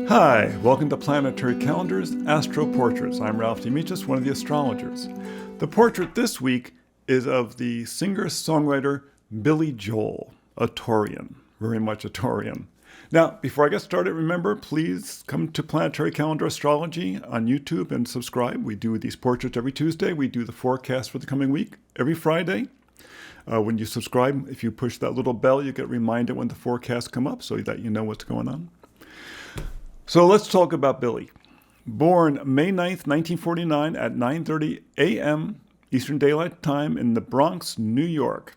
Hi, welcome to Planetary Calendars Astro Portraits. I'm Ralph Dimitrios, one of the astrologers. The portrait this week is of the singer-songwriter Billy Joel, a Taurian, very much a Taurian. Now, before I get started, remember, please come to Planetary Calendar Astrology on YouTube and subscribe. We do these portraits every Tuesday. We do the forecast for the coming week every Friday. When you subscribe, if you push that little bell, you get reminded when the forecasts come up so that you know what's going on. So let's talk about Billy. Born May 9th, 1949 at 9:30 a.m. Eastern Daylight Time in the Bronx, New York.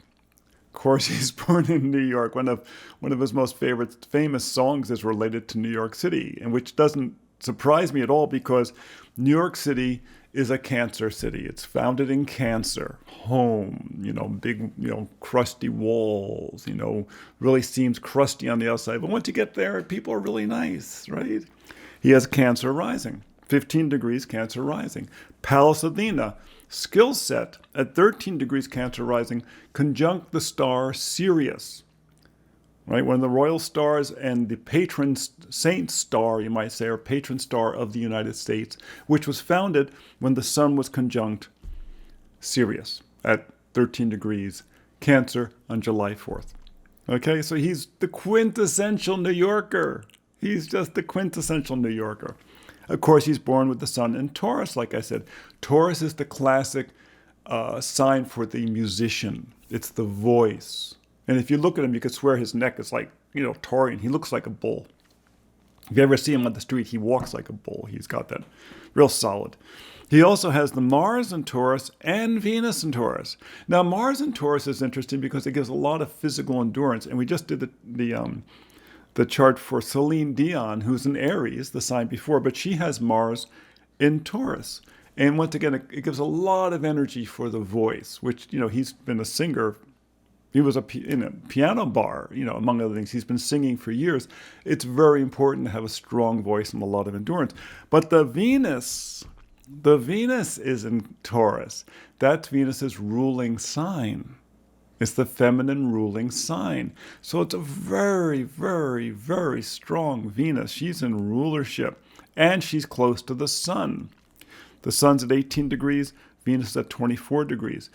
Of course, he's born in New York. One of his most famous songs is related to New York City, and which doesn't surprise me at all because New York City is a Cancer city. It's founded in Cancer. Home, big, crusty walls, really seems crusty on the outside. But once you get there, people are really nice, right? He has Cancer rising, 15 degrees Cancer rising. Pallas Athena, skill set at 13 degrees Cancer rising, conjunct the star Sirius. Right, one of the royal stars and the patron saint star, you might say, or patron star of the United States, which was founded when the sun was conjunct Sirius at 13 degrees Cancer on July 4th. Okay, so he's the quintessential New Yorker. He's just the quintessential New Yorker. Of course, he's born with the sun in Taurus, like I said. Taurus is the classic sign for the musician. It's the voice. And if you look at him, you could swear his neck is like, Taurian. He looks like a bull. If you ever see him on the street, he walks like a bull. He's got that real solid. He also has the Mars in Taurus and Venus in Taurus. Now, Mars in Taurus is interesting because it gives a lot of physical endurance. And we just did the chart for Celine Dion, who's in Aries, the sign before, but she has Mars in Taurus. And once again, it gives a lot of energy for the voice, which, he's been a singer. He was in a piano bar, among other things. He's been singing for years. It's very important to have a strong voice and a lot of endurance. But the Venus is in Taurus. That's Venus's ruling sign. It's the feminine ruling sign. So it's a very, very, very strong Venus. She's in rulership, and she's close to the sun. The sun's at 18 degrees, Venus is at 24 degrees.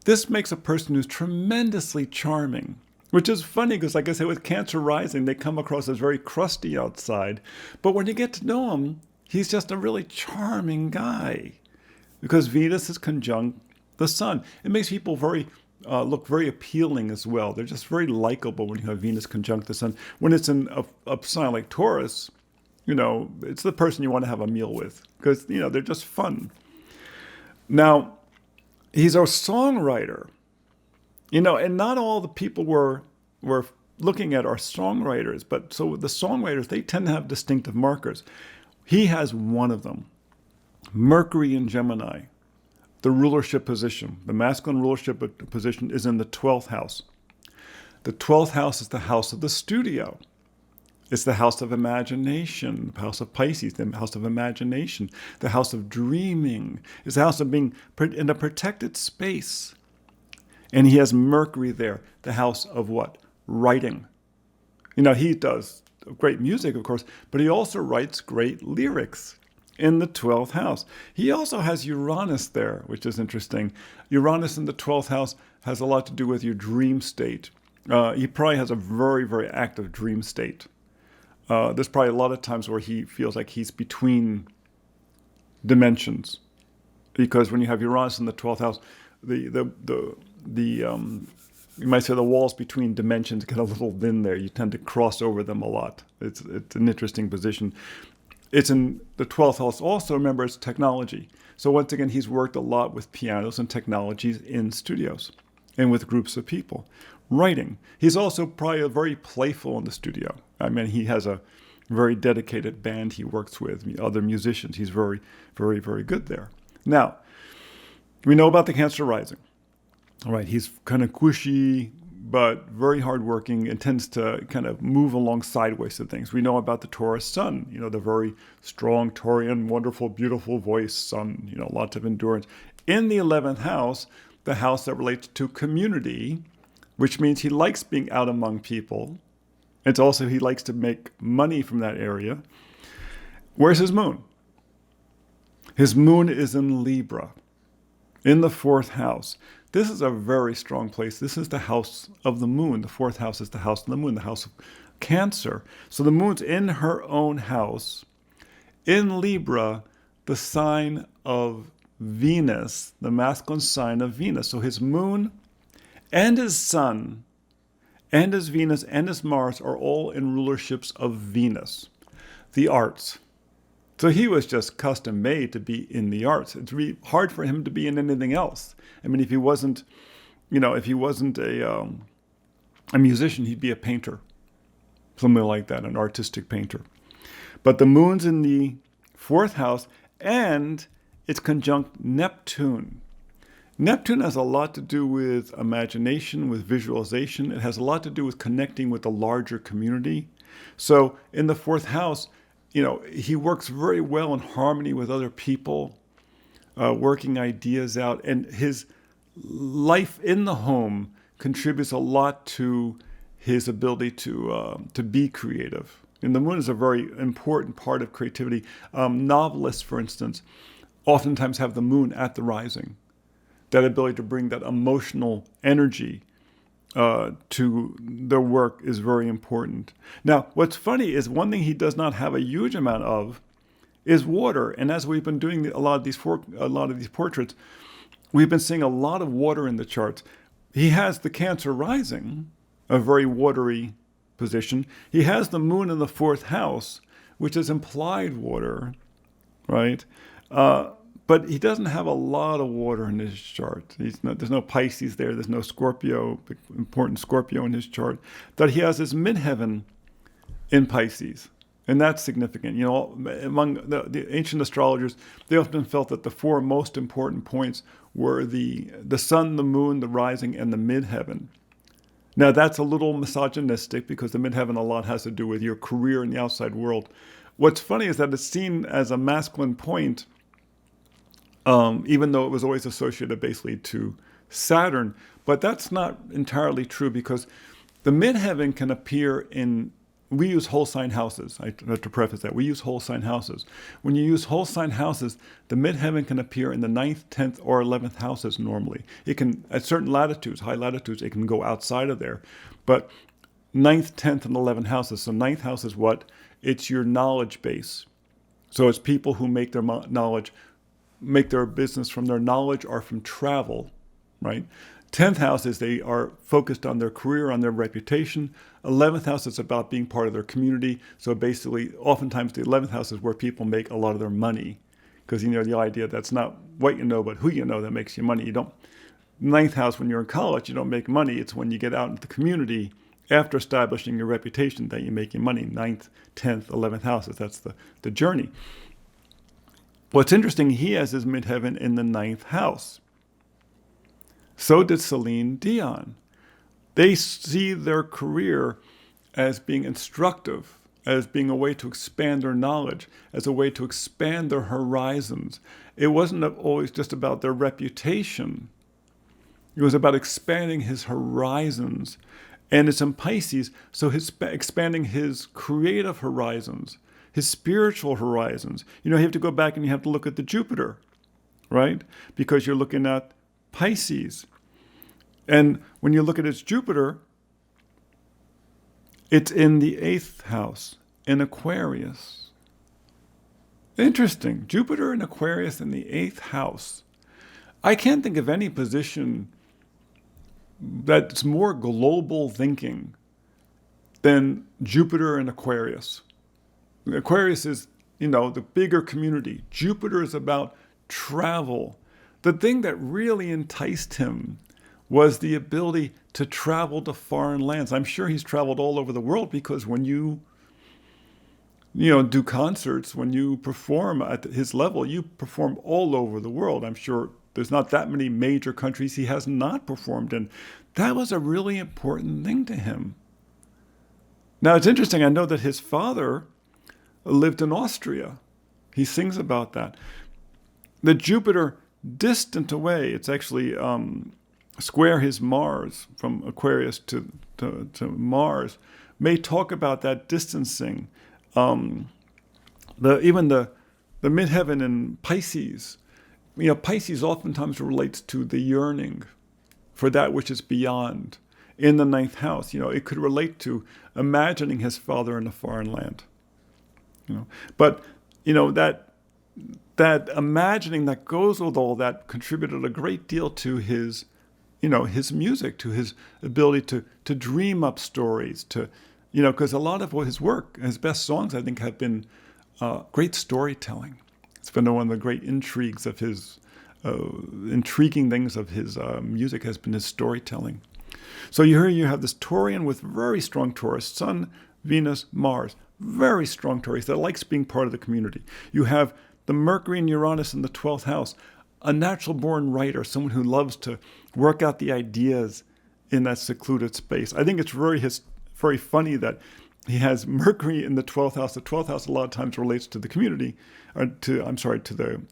This makes a person who's tremendously charming, which is funny because, like I said, with Cancer rising, they come across as very crusty outside. But when you get to know him, he's just a really charming guy because Venus is conjunct the sun. It makes people look very appealing as well. They're just very likable when you have Venus conjunct the sun. When it's in a sign like Taurus, it's the person you want to have a meal with because, they're just fun. Now, he's a songwriter, and not all the people we're looking at are songwriters, but so the songwriters, they tend to have distinctive markers. He has one of them, Mercury in Gemini. The rulership position, the masculine rulership position is in the 12th house. The 12th house is the house of the studio. It's the house of imagination, the house of Pisces, the house of imagination, the house of dreaming. It's the house of being in a protected space. And he has Mercury there, the house of what? Writing. He does great music, of course, but he also writes great lyrics in the 12th house. He also has Uranus there, which is interesting. Uranus in the 12th house has a lot to do with your dream state. He probably has a very, very active dream state. There's probably a lot of times where he feels like he's between dimensions, because when you have Uranus in the 12th house, you might say the walls between dimensions get a little thin there. You tend to cross over them a lot. It's an interesting position. It's in the 12th house. Also, remember, it's technology. So once again, he's worked a lot with pianos and technologies in studios and with groups of people. Writing. He's also probably very playful in the studio. I mean, he has a very dedicated band he works with, other musicians. He's very, very, very good there. Now, we know about the Cancer rising. All right, he's kind of cushy, but very hardworking and tends to kind of move along sideways to things. We know about the Taurus Sun, the very strong Taurian, wonderful, beautiful voice sun, lots of endurance. In the 11th house, the house that relates to community, which means he likes being out among people. It's also he likes to make money from that area. Where's his moon? His moon is in Libra, in the fourth house. This is a very strong place. This is the house of the moon. The fourth house is the house of the moon, the house of Cancer. So the moon's in her own house, in Libra, the sign of Venus, the masculine sign of Venus. So his moon and his sun and his Venus and his Mars are all in rulerships of Venus, the arts. So he was just custom made to be in the arts. It's really hard for him to be in anything else. I mean, if he wasn't a musician, he'd be a painter, something like that, an artistic painter. But the moon's in the fourth house, and it's conjunct Neptune. Neptune has a lot to do with imagination, with visualization. It has a lot to do with connecting with the larger community. So in the fourth house, he works very well in harmony with other people, working ideas out. And his life in the home contributes a lot to his ability to be creative. And the moon is a very important part of creativity. Novelists, for instance, oftentimes have the moon at the rising. That ability to bring that emotional energy to their work is very important. Now, what's funny is one thing he does not have a huge amount of is water. And as we've been doing a lot of these portraits, we've been seeing a lot of water in the charts. He has the Cancer rising, a very watery position. He has the moon in the fourth house, which is implied water, right? But he doesn't have a lot of water in his chart. There's no Pisces there. There's no Scorpio, important Scorpio in his chart. That he has his midheaven in Pisces. And that's significant. Among the ancient astrologers, they often felt that the four most important points were the sun, the moon, the rising, and the midheaven. Now, that's a little misogynistic because the midheaven a lot has to do with your career in the outside world. What's funny is that it's seen as a masculine point, even though it was always associated basically to Saturn. But that's not entirely true because the midheaven can appear we use whole sign houses. I have to preface that. We use whole sign houses. When you use whole sign houses, the midheaven can appear in the 9th, 10th, or 11th houses normally. It can, at certain latitudes, high latitudes, it can go outside of there. But 9th, 10th, and 11th houses. So 9th house is what? It's your knowledge base. So it's people who make their business from their knowledge or from travel, right? 10th house is they are focused on their career, on their reputation. 11th house is about being part of their community. So basically, oftentimes the 11th house is where people make a lot of their money. Because, the idea that's not what you know, but who you know that makes you money. 9th house, when you're in college, you don't make money. It's when you get out into the community after establishing your reputation that you make your money. 9th, 10th, 11th houses, that's the journey. What's interesting, he has his midheaven in the 9th house. So did Celine Dion. They see their career as being instructive, as being a way to expand their knowledge, as a way to expand their horizons. It wasn't always just about their reputation. It was about expanding his horizons. And it's in Pisces, so expanding his creative horizons, his spiritual horizons. You have to go back and you have to look at the Jupiter, right? Because you're looking at Pisces. And when you look at its Jupiter, it's in the 8th house, in Aquarius. Interesting. Jupiter in Aquarius in the 8th house. I can't think of any position that's more global thinking than Jupiter in Aquarius. Aquarius is, the bigger community. Jupiter is about travel. The thing that really enticed him was the ability to travel to foreign lands. I'm sure he's traveled all over the world because when you do concerts, when you perform at his level, you perform all over the world. I'm sure there's not that many major countries he has not performed in. That was a really important thing to him. Now, it's interesting. I know that his father lived in Austria. He sings about that. The Jupiter distant away, it's actually square his Mars from Aquarius to Mars, may talk about that distancing. The midheaven in Pisces, Pisces oftentimes relates to the yearning for that which is beyond. In the ninth house, it could relate to imagining his father in a foreign land. But that imagining that goes with all that contributed a great deal to his music, to his ability to dream up stories, because a lot of his work, his best songs, I think, have been great storytelling. It's been one of the great intrigues of his, intriguing things of his music has been his storytelling. So here you have this Taurian with very strong Taurus, Sun, Venus, Mars, very strong Taurus that likes being part of the community. You have the Mercury and Uranus in the 12th house, a natural-born writer, someone who loves to work out the ideas in that secluded space. I think it's very funny that he has Mercury in the 12th house. The 12th house a lot of times relates to the community, or to the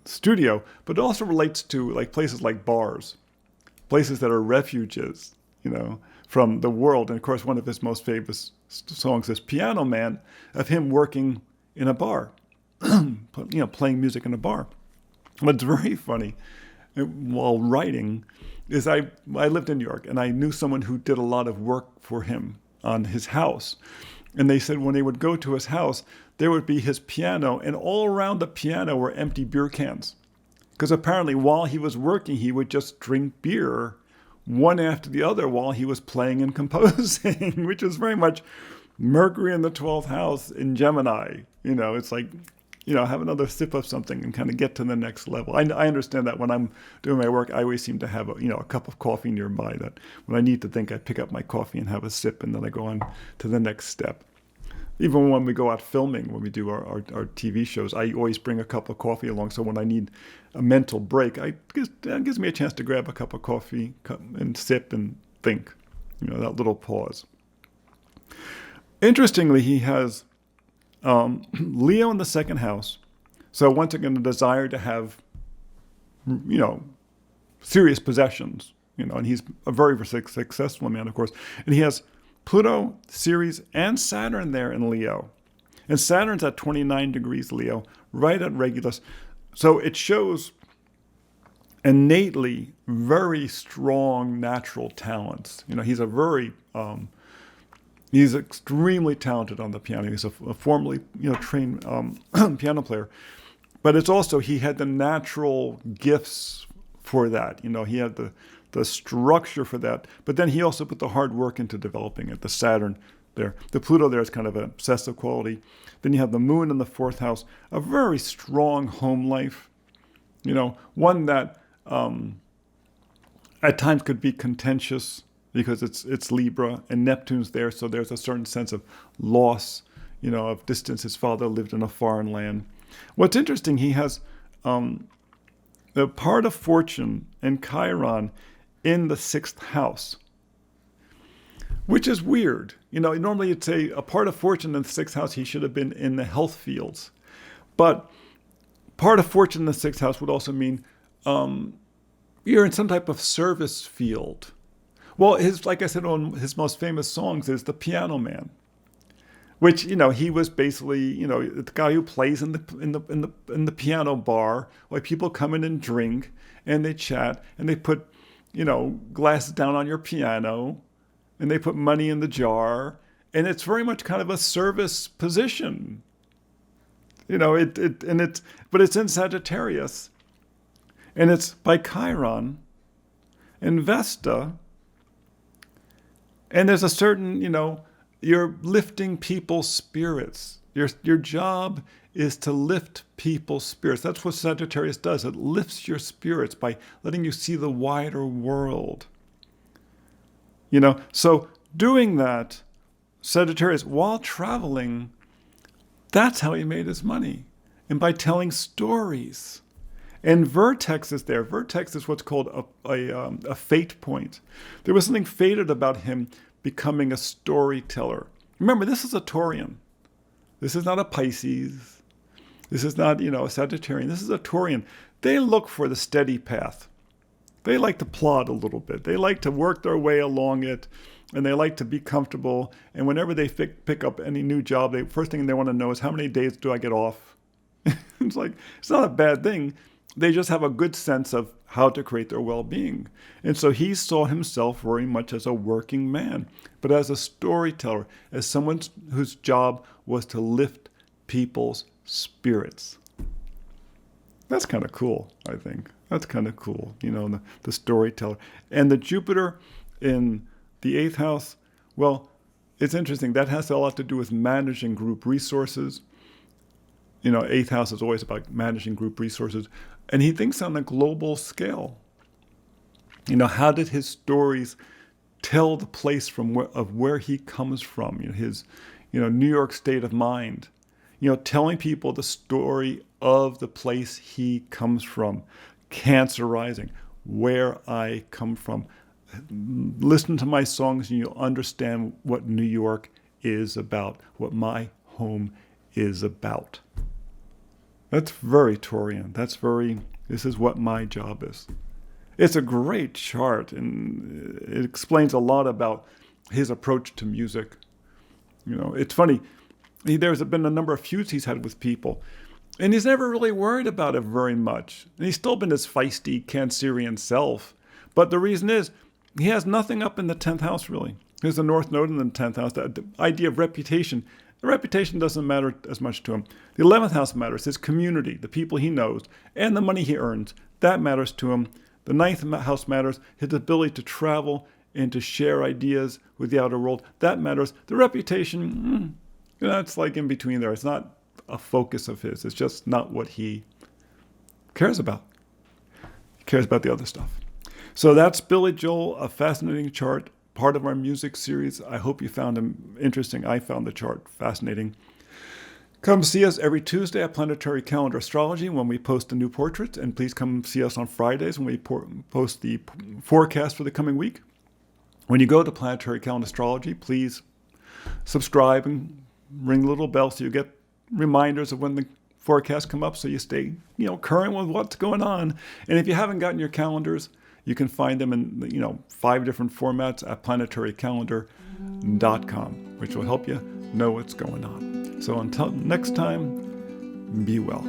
studio, but it also relates to like places like bars, places that are refuges, from the world. And of course, one of his most famous songs is Piano Man, of him working in a bar, playing music in a bar. What's very funny while writing is I lived in New York, and I knew someone who did a lot of work for him on his house. And they said when they would go to his house, there would be his piano, and all around the piano were empty beer cans. Because apparently while he was working, he would just drink beer one after the other while he was playing and composing, which is very much Mercury in the 12th house in Gemini. It's like, have another sip of something and kind of get to the next level. I understand that when I'm doing my work, I always seem to have a cup of coffee nearby, that when I need to think, I pick up my coffee and have a sip, and then I go on to the next step. Even when we go out filming, when we do our TV shows, I always bring a cup of coffee along. So when I need a mental break, that gives me a chance to grab a cup of coffee and sip and think, that little pause. Interestingly, he has Leo in the second house. So once again, the desire to have, serious possessions, and he's a very, very successful man, of course. And he has Pluto, Ceres, and Saturn there in Leo. And Saturn's at 29 degrees Leo, right at Regulus. So it shows innately very strong natural talents. He's extremely talented on the piano. He's a formerly, trained piano player. But it's also, he had the natural gifts for that. He had the structure for that. But then he also put the hard work into developing it. The Saturn there. The Pluto there is kind of an obsessive quality. Then you have the Moon in the 4th house, a very strong home life. One that at times could be contentious because it's Libra and Neptune's there. So there's a certain sense of loss, of distance. His father lived in a foreign land. What's interesting, he has the part of fortune and Chiron in the 6th house, which is weird. Normally you'd say a part of fortune in the 6th house, he should have been in the health fields. But part of fortune in the 6th house would also mean you're in some type of service field. Well, like I said, one of his most famous songs is The Piano Man, which, he was basically, the guy who plays in the piano bar, while people come in and drink and they chat and they put, glasses down on your piano and they put money in the jar. And it's very much kind of a service position, but it's in Sagittarius, and it's by Chiron and Vesta. And there's a certain, you're lifting people's spirits. Your job is to lift people's spirits. That's what Sagittarius does. It lifts your spirits by letting you see the wider world. So doing that, Sagittarius, while traveling, that's how he made his money. And by telling stories. And Vertex is there. Vertex is what's called a fate point. There was something fated about him becoming a storyteller. Remember, this is a Taurian. This is not a Pisces. This is not, a Sagittarian. This is a Taurian. They look for the steady path. They like to plod a little bit. They like to work their way along it. and they like to be comfortable. And whenever they pick up any new job, the first thing they want to know is, how many days do I get off? It's like, it's not a bad thing. They just have a good sense of how to create their well-being. And so he saw himself very much as a working man, but as a storyteller, as someone whose job was to lift people's spirits. That's kind of cool, I think. That's kind of cool, the storyteller. And the Jupiter in the 8th house, well, it's interesting. That has a lot to do with managing group resources. 8th house is always about managing group resources. And he thinks on a global scale. How did his stories tell the place of where he comes from? His, New York state of mind. Telling people the story of the place he comes from. Cancer rising, where I come from. Listen to my songs and you'll understand what New York is about, what my home is about. That's very Taurian. This is what my job is. It's a great chart, and it explains a lot about his approach to music. It's funny. There's been a number of feuds he's had with people, and he's never really worried about it very much. And he's still been his feisty Cancerian self. But the reason is, he has nothing up in the 10th house, really. There's the North Node in the 10th house. The idea of reputation. The reputation doesn't matter as much to him. The 11th house matters. His community, the people he knows, and the money he earns. That matters to him. The 9th house matters. His ability to travel and to share ideas with the outer world. That matters. The reputation, it's like in between there. It's not a focus of his. It's just not what he cares about. He cares about the other stuff. So that's Billy Joel, a fascinating chart, part of our music series. I hope you found him interesting. I found the chart fascinating. Come see us every Tuesday at Planetary Calendar Astrology when we post the new portraits, and please come see us on Fridays when we post the forecast for the coming week. When you go to Planetary Calendar Astrology, please subscribe and ring the little bell so you get reminders of when the forecasts come up, so you stay current with what's going on. And if you haven't gotten your calendars, you can find them in 5 different formats at planetarycalendar.com, which will help you know what's going on. So until next time, be well.